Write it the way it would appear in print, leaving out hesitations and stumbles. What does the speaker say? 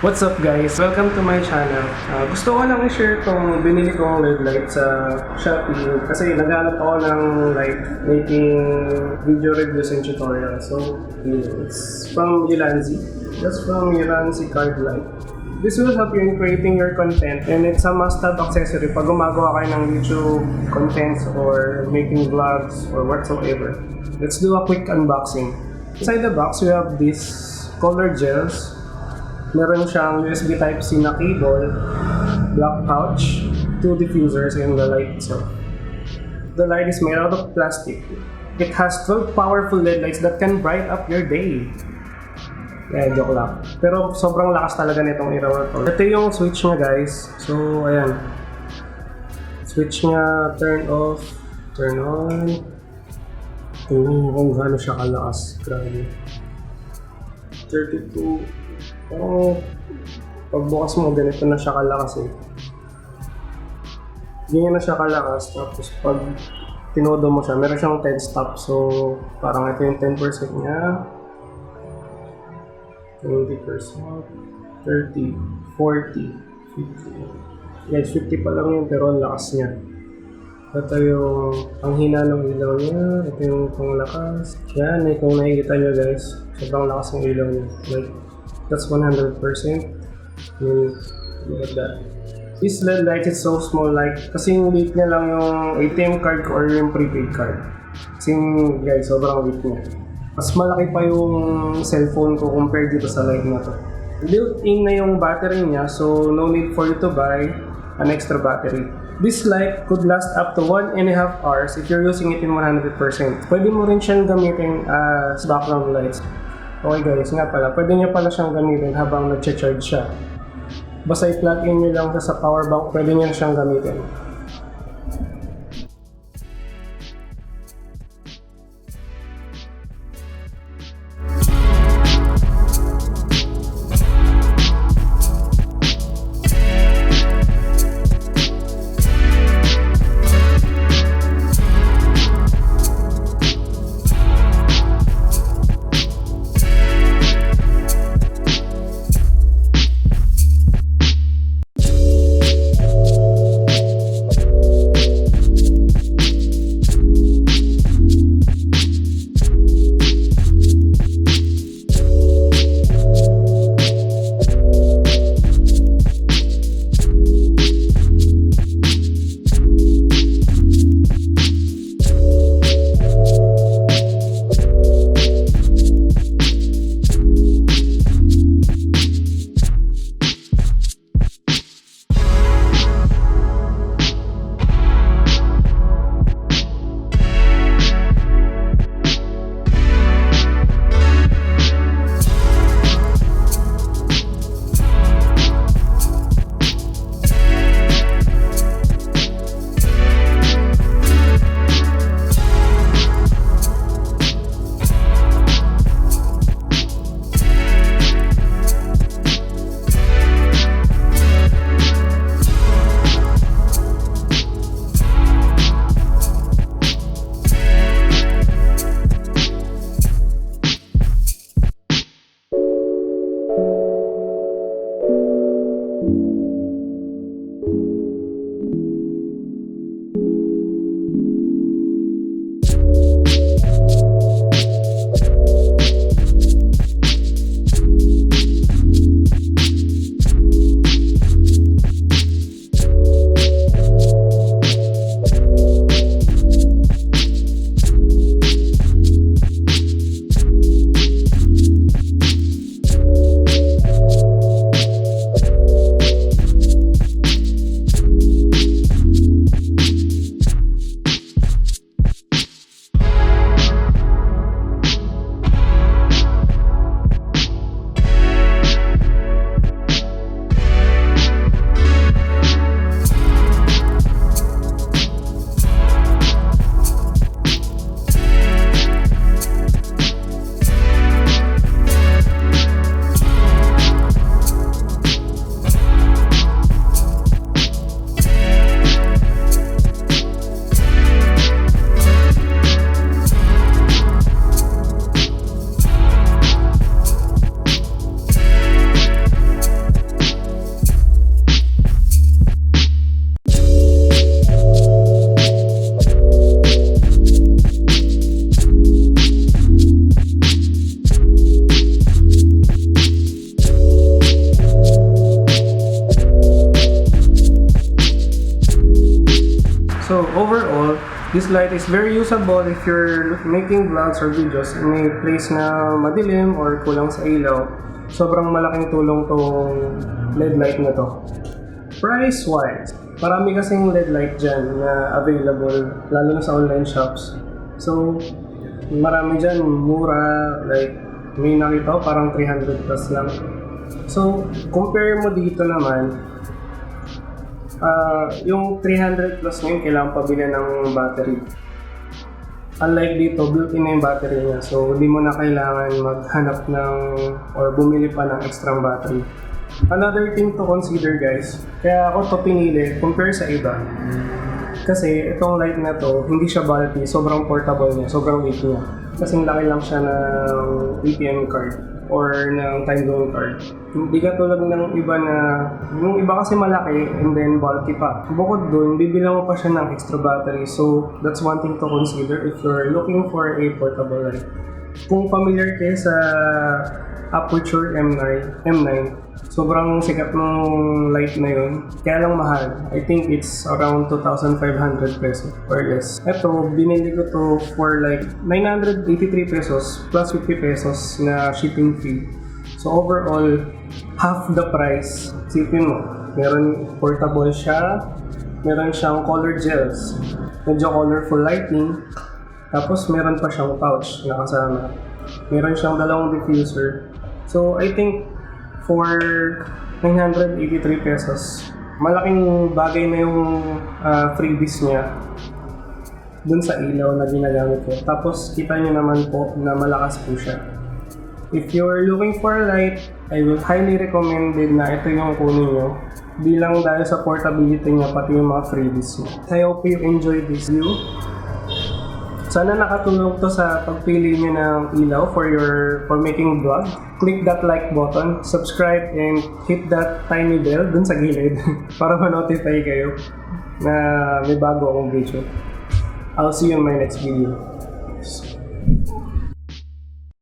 What's up guys? Welcome to my channel. Gusto ko lang i-share itong binili kong LED light sa Shopee kasi naghanap ako ng like making video reviews and tutorials. So, it's from ULANZI. That's from ULANZI CARDLITE. This will help you in creating your content and it's a must-have accessory pag gumagawa kayo ng YouTube contents or making vlogs or whatsoever. Let's do a quick unboxing. Inside the box, we have these color gels. Meron siyang USB Type-C na cable, black pouch, 2 diffusers, and the light itself. The light is made out of plastic. It has 12 powerful LED lights that can bright up your day. Joke lang. Pero sobrang lakas talaga nitong ilaw na to. Ito yung switch niya guys. So, ayan. Switch niya, turn off, turn on. Kung gaano siya kalakas. Grabe. 32. Pagbukas mo, ganito na siya kalakas eh. Ganyan na siya kalakas. Tapos pag tinodo mo siya, meron siyang 10 stop. So, parang ito yung 10% niya. 20%, 30, 40, 50. Guys, 50 pa lang yun, pero ang lakas niya. Ito yung panghina ng ilaw niya. Ito yung panglakas. Yan, kung nakikita nyo guys, sobrang lakas ng ilaw niya. Like, that's 100%. Look at that. This LED light is so small, like, kasing weight niya lang yung ATM card ko or yung prepaid card. Kasing guys, sobrang weight niya. Mas malaki pa yung cellphone ko compared dito sa light na to. Built-in na yung battery niya, so no need for you to buy an extra battery. This light could last up to 1.5 hours if you're using it in 100%. Pwede mo rin siyang gamitin as background lights. Okay guys, nga pala, pwede nyo pala siyang gamitin habang nag-charge siya. Basta i-plug in nyo lang sa power bank, pwede nyo siyang gamitin. So overall, this light is very usable if you're making vlogs or videos in a place na madilim or kulang sa ilaw. Sobrang malaking tulong tong LED light na to. Price-wise, marami kasing LED light dyan na available, lalo na sa online shops. So, marami dyan, mura, like may nakita ko parang 300 plus lang. So, compare mo dito naman, yung 300 plus ngayon, kailangan pabili ng battery. Unlike dito, built-in na yung battery niya. So, hindi mo na kailangan maghanap ng or bumili pa ng extra battery. Another thing to consider guys, kaya ako to pinili compare sa iba. Kasi itong light na to, hindi siya bulky, sobrang portable niya, sobrang weight niya. Kasing laki lang siya ng ATM card or ng time zone card. Hindi katulad ng iba na, yung iba kasi malaki and then bulky pa. Bukod dun, bibilang mo pa siya ng extra battery. So, that's one thing to consider if you're looking for a portable light. Kung familiar kayo sa aputure M9, sobrang sikat ng light na yun. Kaya lang mahal. I think it's around 2,500 pesos or less. Ito, binili ko to for like 983 pesos plus 50 pesos na shipping fee. So overall, half the price. Sipin mo, meron portable siya, meron siyang color gels, medyo colorful lighting, tapos meron pa siyang pouch na kasama. Meron siyang dalawang diffuser. So I think for 983 pesos, malaking bagay na yung freebies niya dun sa ilaw na ginagamit ko. Tapos kita niyo naman po na malakas po siya. If you're looking for a light, I will highly recommend na ito yung kunin nyo. Bilang dahil sa portability niya, pati yung mga freebies niya. I hope you enjoy this video. Sana nakatulong to sa pagpili niyo ng ilaw for making vlog. Click that like button, subscribe, and hit that tiny bell dun sa gilid para ma-notify kayo na may bago akong video. I'll see you in my next video.